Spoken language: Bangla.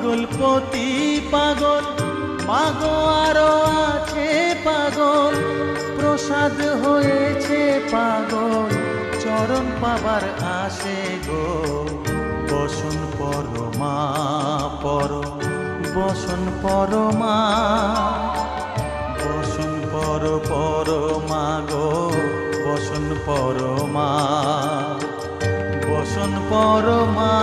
পাগলপতি পাগল মাগো আরো আছে পাগল, প্রসাদ হয়েছে পাগল, চরণ পাবার আসে গো। বসন পরমা পর, বসন পরমা, বসন পর পরমা গো, বসন পরমা, বসন পরমা।